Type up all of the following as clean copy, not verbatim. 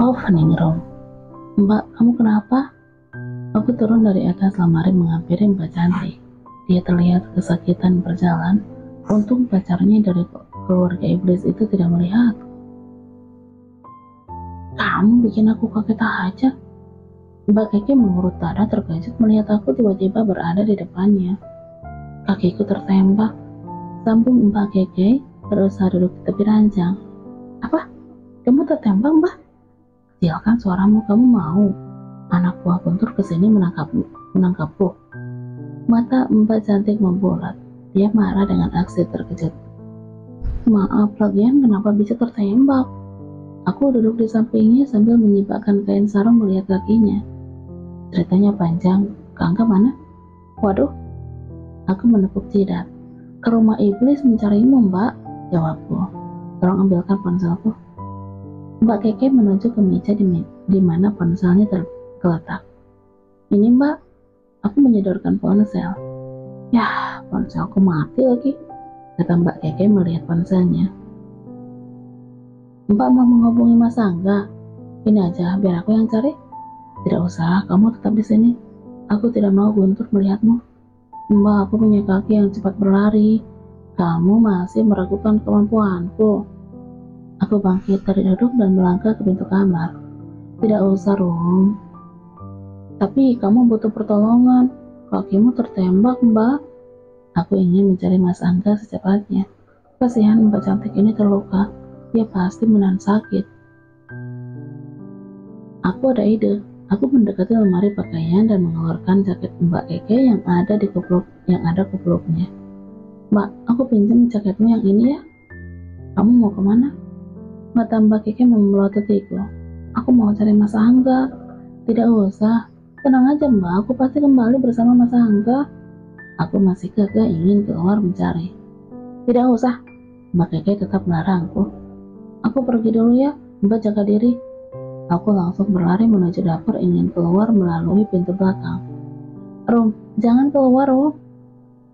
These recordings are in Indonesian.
Ningrum. Mbak, kamu kenapa? Aku turun dari atas lemari menghampiri Mbak Cantik. Dia terlihat kesakitan berjalan. Untung pacarnya dari keluarga iblis itu tidak melihat. Kamu bikin aku kaget aja. Mbak Keke mengurut dada terkejut melihat aku tiba-tiba berada di depannya. Kakiku tertembak. Sambung Mbak Keke berusaha duduk di tepi ranjang. Apa? Kamu tertembak, Mbak? Kecilkan suaramu, kamu mau? Anak buah Guntur kesini menangkapku. Mata Mbak Cantik membulat. Dia marah dengan aksi terkejut. Maaf, lagian kenapa bisa tertembak? Aku duduk di sampingnya sambil menyibakkan kain sarung melihat kakinya. Ceritanya panjang. Kangka mana? Waduh. Aku menepuk jidat. Ke rumah iblis mencarimu, Mbak, jawabku. Tolong ambilkan ponselku. Mbak Keke menuju ke meja di mana ponselnya terletak. Ini, Mbak. Aku menyodorkan ponsel. Yah, ponselku mati lagi, kata Mbak Keke melihat ponselnya. Mbak mau menghubungi Mas Angga? Ini aja, biar aku yang cari. Tidak usah, kamu tetap di sini. Aku tidak mau Guntur melihatmu. Mbak, aku punya kaki yang cepat berlari. Kamu masih meragukan kemampuanku. Aku bangkit dari duduk dan melangkah ke pintu kamar. Tidak usah, Rum. Tapi kamu butuh pertolongan. Kakimu tertembak, Mbak. Aku ingin mencari Mas Angga secepatnya. Kasihan Mbak Cantik ini terluka. Dia pasti menahan sakit. Aku ada ide. Aku mendekati lemari pakaian dan mengeluarkan jaket Mbak Keke yang ada kupluknya. Mbak, aku pinjam jaketmu yang ini ya. Kamu mau kemana? Mata Mbak Keke memelototku. Aku mau cari Mas Angga. Tidak usah. Tenang aja, Mbak. Aku pasti kembali bersama Mas Angga. Aku masih kekeh ingin keluar mencari. Tidak usah. Mbak Keke tetap melarangku. Aku pergi dulu ya. Mbak jaga diri. Aku langsung berlari menuju dapur ingin keluar melalui pintu belakang. Rum, jangan keluar, Rum.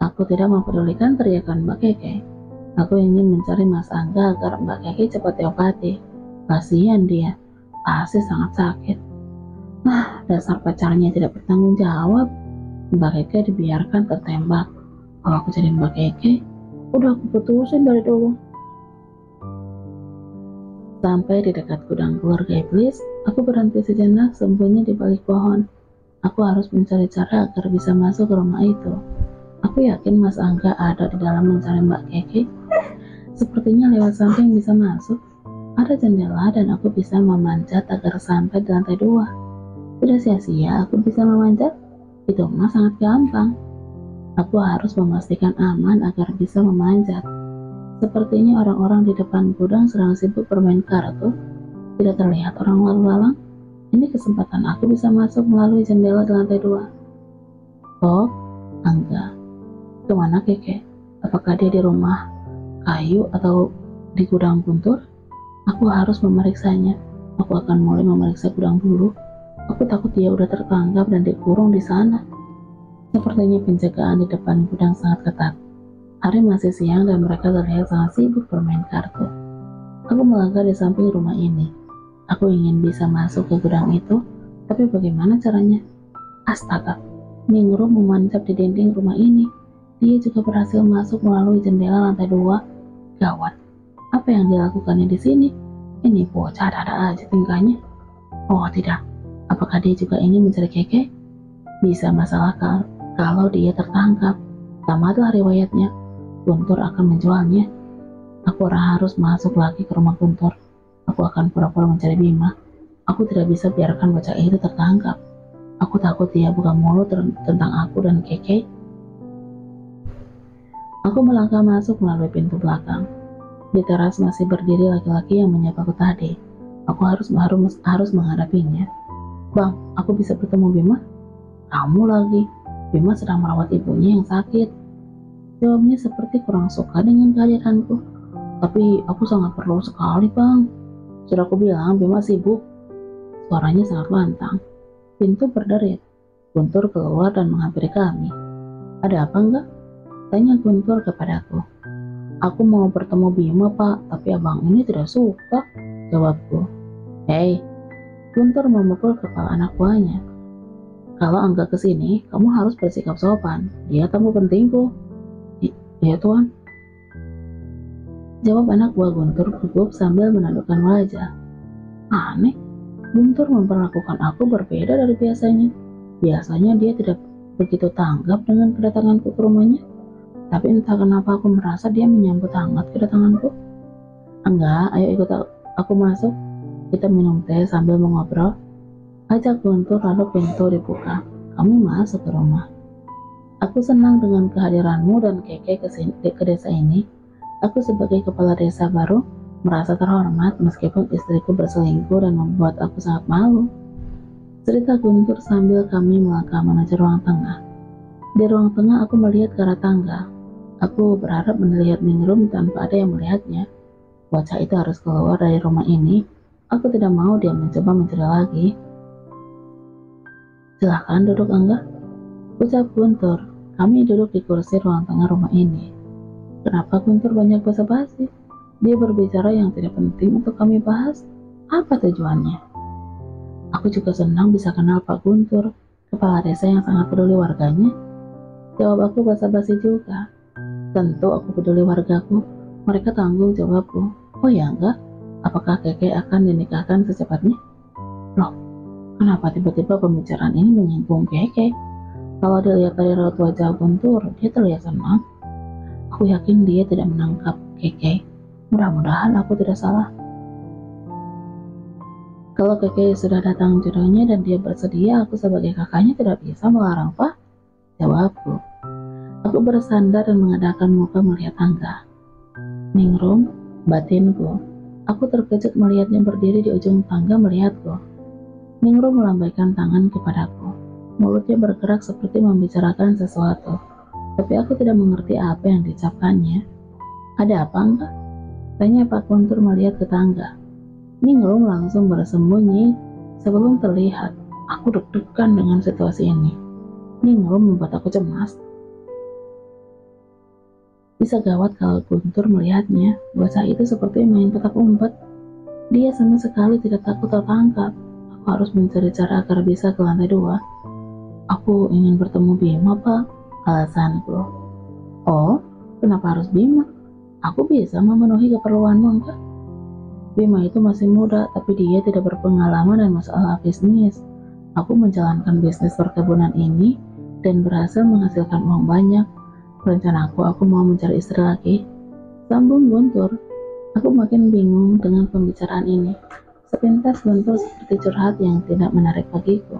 Aku tidak mempedulikan teriakan Mbak Keke. Aku ingin mencari Mas Angga agar Mbak Keke cepat diobati. Kasihan dia, pasti sangat sakit. Nah, dasar pacarnya tidak bertanggung jawab. Mbak Keke dibiarkan tertembak. Kalau aku jadi Mbak Keke, udah aku putusin dari dulu. Sampai di dekat gudang keluarga iblis, aku berhenti sejenak sembunyi di balik pohon. Aku harus mencari cara agar bisa masuk ke rumah itu. Aku yakin Mas Angga ada di dalam mencari Mbak Keke. Sepertinya lewat samping bisa masuk. Ada jendela dan aku bisa memanjat agar sampai di lantai 2. Tidak sia-sia aku bisa memanjat. Itu mah sangat gampang. Aku harus memastikan aman agar bisa memanjat. Sepertinya orang-orang di depan gudang sedang sibuk bermain kartu. Tidak terlihat orang lalu lalang. Ini kesempatan aku bisa masuk melalui jendela di lantai 2. Oh, Angga. Kemana Keke? Apakah dia di rumah kayu atau di gudang Guntur? Aku harus memeriksanya. Aku akan mulai memeriksa gudang dulu. Aku takut dia udah tertangkap dan dikurung di sana. Sepertinya penjagaan di depan gudang sangat ketat. Hari masih siang dan mereka terlihat sangat sibuk bermain kartu. Aku melangkah di samping rumah ini. Aku ingin bisa masuk ke gudang itu, tapi bagaimana caranya? Astaga, Ningrum memanjat di dinding rumah ini. Dia juga berhasil masuk melalui jendela lantai 2. Gawat, apa yang dilakukannya di sini? Ini bocah ada aja tingkahnya. Oh tidak, apakah dia juga ingin mencari Keke? Bisa masalah kalau dia tertangkap. Tamatlah riwayatnya. Guntur akan menjualnya. Aku harus masuk lagi ke rumah Guntur. Aku akan pura-pura mencari Bima. Aku tidak bisa biarkan bocah itu tertangkap. Aku takut dia buka mulut tentang aku dan Keke. Aku melangkah masuk melalui pintu belakang. Di teras masih berdiri laki-laki yang menyapaku tadi. Aku harus menghadapinya. Bang, aku bisa bertemu Bima? Kamu lagi. Bima sedang merawat ibunya yang sakit. Jawabnya seperti kurang suka dengan kehadiranku. Tapi aku sangat perlu sekali, Bang. Sudah aku bilang Bima sibuk. Suaranya sangat lantang. Pintu berderit. Guntur keluar dan menghampiri kami. Ada apa enggak? Tanya Guntur kepadaku. Aku mau bertemu Bima, Pak, tapi abang ini tidak suka, jawabku. Hei, Guntur memukul kepala anak buahnya. Kalau Angga kesini, kamu harus bersikap sopan. Dia tamu pentingku. Iya tuan. Jawab anak buah Guntur gugup sambil menundukkan wajah. Aneh, Guntur memperlakukan aku berbeda dari biasanya. Biasanya dia tidak begitu tanggap dengan kedatanganku ke rumahnya. Tapi entah kenapa aku merasa dia menyambut hangat kedatanganku. Angga, ayo ikut aku masuk. Kita minum teh sambil mengobrol. Ajak Guntur lalu pintu dibuka. Kami masuk ke rumah. Aku senang dengan kehadiranmu dan Keke ke desa ini. Aku sebagai kepala desa baru merasa terhormat meskipun istriku berselingkuh dan membuat aku sangat malu. Cerita Guntur sambil kami melangkah menuju ruang tengah. Di ruang tengah aku melihat ke arah tangga. Aku berharap melihat Ningrum tanpa ada yang melihatnya. Bocah itu harus keluar dari rumah ini. Aku tidak mau dia mencoba mencuri lagi. Silahkan duduk Angga, ucap Guntur. Kami duduk di kursi ruang tengah rumah ini. Kenapa Guntur banyak basa-basi? Dia berbicara yang tidak penting untuk kami bahas. Apa tujuannya? Aku juga senang bisa kenal Pak Guntur, kepala desa yang sangat peduli warganya. Jawab aku basa-basi juga. Tentu aku peduli wargaku. Mereka tanggung jawabku. Oh ya enggak? Apakah Keke akan dinikahkan secepatnya? Loh, kenapa tiba-tiba pembicaraan ini menyinggung Keke? Kalau dilihat dari raut wajah Guntur, dia terlihat senang. Aku yakin dia tidak menangkap Keke. Mudah-mudahan aku tidak salah. Kalau Keke sudah datang jodohnya dan dia bersedia, aku sebagai kakaknya tidak bisa melarang, Pak. Jawabku. Aku bersandar dan mengadakan muka melihat Angga. Ningrum, batinku. Aku terkejut melihatnya berdiri di ujung tangga melihatku. Ningrum melambaikan tangan kepadaku. Mulutnya bergerak seperti membicarakan sesuatu. Tapi aku tidak mengerti apa yang diucapkannya. Ada apa enggak? Tanya Pak Guntur melihat ke tangga. Ningrum langsung bersembunyi sebelum terlihat. Aku deg-degan dengan situasi ini. Ningrum membuat aku cemas. Bisa gawat kalau Guntur melihatnya. Bocah itu seperti main petak umpet. Dia sama sekali tidak takut tertangkap. Aku harus mencari cara agar bisa ke lantai 2. Aku ingin bertemu Bima, Pak. Alasanku. Oh, kenapa harus Bima? Aku bisa memenuhi keperluanmu, enggak? Bima itu masih muda, tapi dia tidak berpengalaman dan masalah bisnis. Aku menjalankan bisnis perkebunan ini dan berhasil menghasilkan uang banyak. Rencana aku mau mencari istri lagi. Sambung Guntur. Aku makin bingung dengan pembicaraan ini. Sepintas Guntur seperti curhat yang tidak menarik bagiku.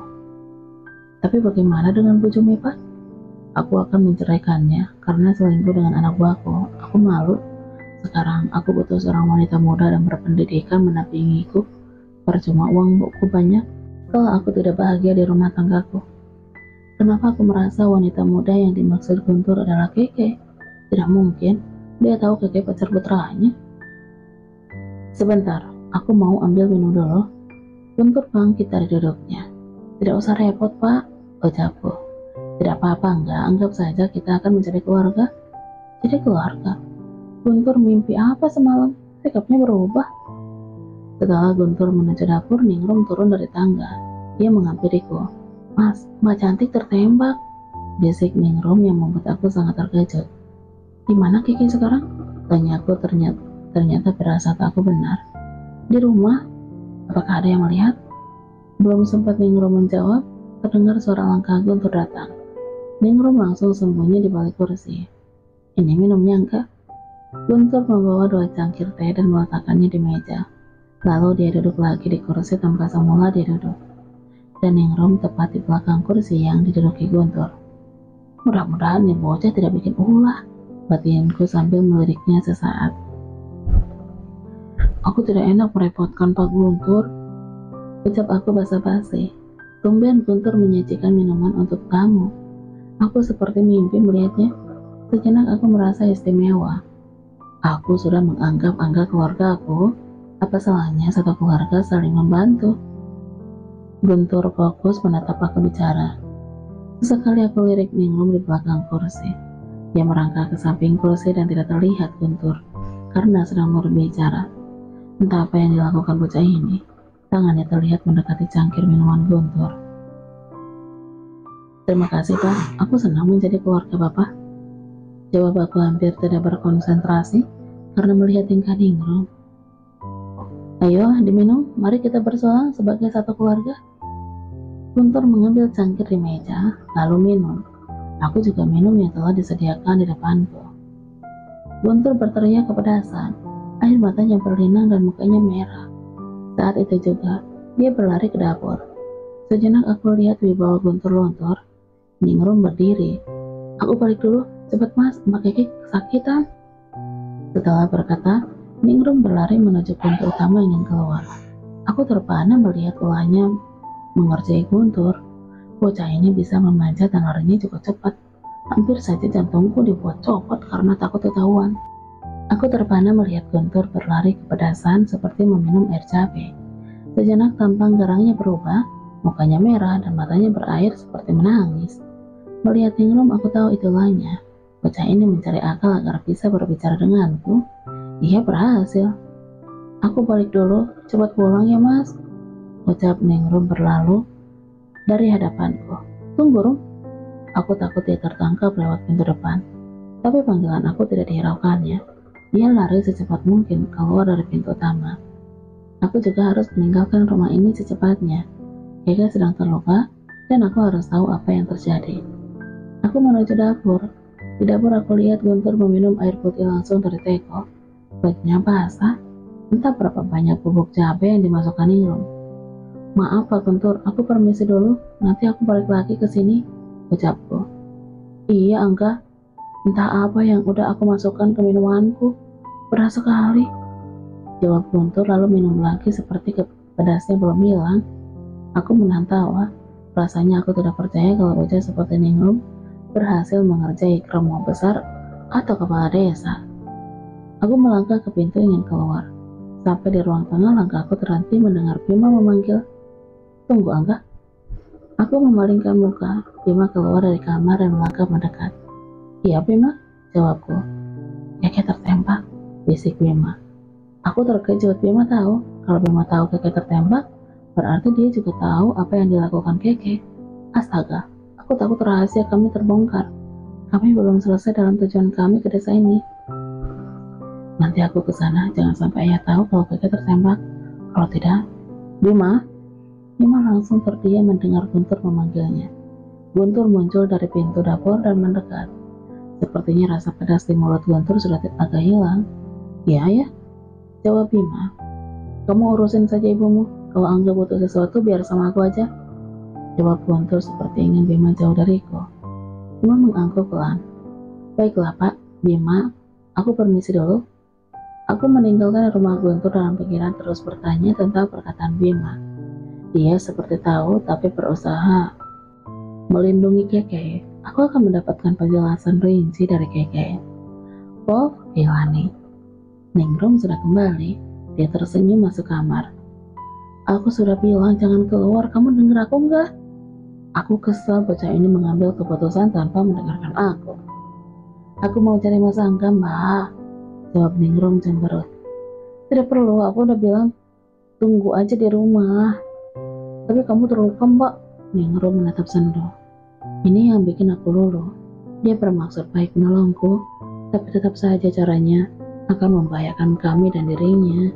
Tapi bagaimana dengan Bu Jumi, Pak? Aku akan menceraikannya karena selingkuh dengan anak buahku. Aku malu. Sekarang aku butuh seorang wanita muda dan berpendidikan mendampingiku. Percuma uang buku banyak kalau aku tidak bahagia di rumah tanggaku. Kenapa aku merasa wanita muda yang dimaksud Guntur adalah Keke? Tidak mungkin. Dia tahu Keke pacar putranya. Sebentar, aku mau ambil minum dulu. Guntur bangkit dari duduknya. Tidak usah repot, Pak, ucapku. Tidak apa-apa, enggak. Anggap saja kita akan mencari keluarga. Jadi keluarga. Guntur mimpi apa semalam? Sikapnya berubah. Setelah Guntur menuju dapur, Ningrum turun dari tangga. Dia menghampiriku. Mas, Mbak cantik tertembak. Bisik Ningrum yang membuat aku sangat terkejut. Di mana Kiki sekarang? Tanya aku, ternyata firasat aku benar. Di rumah. Apakah ada yang melihat? Belum sempat Ningrum menjawab, terdengar suara langkah Guntur datang. Ningrum langsung sembunyi di balik kursi. Ini minumnya enggak? Guntur membawa 2 cangkir teh dan meletakkannya di meja. Lalu dia duduk lagi di kursi tempat semula dia duduk. Dan Ningrum tepat di belakang kursi yang diduduki Guntur. Mudah-mudahan nih bocah tidak bikin ulah, batinku sambil meliriknya sesaat. Aku tidak enak merepotkan Pak Guntur, ucap aku basa-basi. Tumben Guntur menyajikan minuman untuk kamu. Aku seperti mimpi melihatnya. Sejenak aku merasa istimewa. Aku sudah menganggap Angga keluarga aku. Apa salahnya satu keluarga saling membantu? Guntur fokus menatap aku bicara. Sesekali aku lirik Ningrum di belakang kursi. Dia merangkak ke samping kursi dan tidak terlihat Guntur karena sedang berbicara. Entah apa yang dilakukan bocah ini. Tangannya terlihat mendekati cangkir minuman Guntur. Terima kasih, Pak. Aku senang menjadi keluarga Bapak. Jawab aku hampir tidak berkonsentrasi karena melihat tingkah Ningrum. Ayo, diminum. Mari kita bersuara sebagai satu keluarga. Guntur mengambil cangkir di meja, lalu minum. Aku juga minum yang telah disediakan di depanku. Guntur berteriak kepedasan. Air matanya berlinang dan mukanya merah. Saat itu juga, dia berlari ke dapur. Sejenak aku lihat wibawa Guntur luntur. Ningrum berdiri. Aku balik dulu. Cepat Mas, Mbak Kiki kesakitan. Setelah berkata, Ningrum berlari menuju pintu utama ingin keluar. Aku terpana melihat ulahnya mengerjai Guntur. Bocah ini bisa memanjat dan larinya cukup cepat. Hampir saja jantungku dibuat copot karena takut ketahuan. Aku terpana melihat Guntur berlari kepedasan seperti meminum air cabai. Sejenak tampang garangnya berubah, mukanya merah dan matanya berair seperti menangis. Melihat Ningrum aku tahu itulahnya. Bocah ini mencari akal agar bisa berbicara denganku. Ia berhasil. Aku balik dulu, cepat pulang ya Mas. Ucap Ningrum berlalu dari hadapanku. Tunggu Rum. Aku takut dia tertangkap lewat pintu depan. Tapi panggilan aku tidak dihiraukannya. Dia lari secepat mungkin keluar dari pintu utama. Aku juga harus meninggalkan rumah ini secepatnya. Keke sedang terluka dan aku harus tahu apa yang terjadi. Aku menuju dapur. Di dapur aku lihat Guntur meminum air putih langsung dari teko. Bajunya basah. Entah berapa banyak bubuk cabai yang dimasukkan Ningrum. Maaf Pak Guntur, aku permisi dulu. Nanti aku balik lagi ke sini, ucapku. Iya Angga. Entah apa yang udah aku masukkan ke minumanku. Berat sekali. Jawab Guntur lalu minum lagi seperti pedasnya belum hilang. Aku menahan tawa. Rasanya aku tidak percaya kalau bocah seperti Ningrum berhasil mengerjai kerumuh besar atau kepala desa. Aku melangkah ke pintu ingin keluar. Sampai di ruang tengah langkahku terhenti mendengar Bima memanggil. Tunggu Angga. Aku memalingkan muka. Bima keluar dari kamar dan melangkah mendekat. Iya Bima, jawabku. Keke tertembak, bisik Bima. Aku terkejut. Bima tahu. Kalau Bima tahu Keke tertembak, berarti dia juga tahu apa yang dilakukan Keke. Astaga. Aku takut rahasia kami terbongkar. Kami belum selesai dalam tujuan kami ke desa ini. Nanti aku ke sana, jangan sampai ayah tahu kalau Keke tertembak. Kalau tidak, Bima langsung terdiam mendengar Guntur memanggilnya. Guntur muncul dari pintu dapur dan mendekat. Sepertinya rasa pedas di mulut Guntur sudah agak hilang. Ya, jawab Bima. Kamu urusin saja ibumu. Kalau Angga butuh sesuatu, biar sama aku aja. Jawab Guntur seperti ingin Bima jauh dariku. Bima mengangguk pelan. Baiklah Pak, Bima, aku permisi dulu. Aku meninggalkan rumah Guntur dalam pikiran terus bertanya tentang perkataan Bima. Dia seperti tahu tapi berusaha melindungi Keke. Aku akan mendapatkan penjelasan rinci dari Keke. Oh, Ilani. Ningrum sudah kembali. Dia tersenyum masuk kamar. Aku sudah bilang jangan keluar, kamu dengar aku enggak? Aku kesal bocah ini mengambil keputusan tanpa mendengarkan aku. Aku mau cari Mas Angga, Mbak. Jawab Ningrum cemberut. Tidak perlu, aku udah bilang tunggu aja di rumah. Tapi kamu terluka, Mbak. Ningrum menatap sendu. Ini yang bikin aku luluh. Dia bermaksud baik menolongku, tapi tetap saja caranya akan membahayakan kami dan dirinya.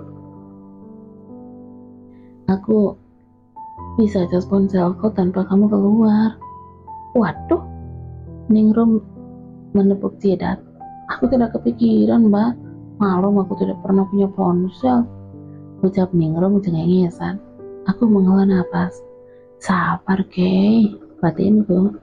Aku bisa cas ponselku tanpa kamu keluar. Waduh, Ningrum menepuk jidat. Aku tidak kepikiran, Mbak. Malum aku tidak pernah punya ponsel. Ucap Ningrum cengengesan. Aku menghela napas. Sabar, Kay, batinku.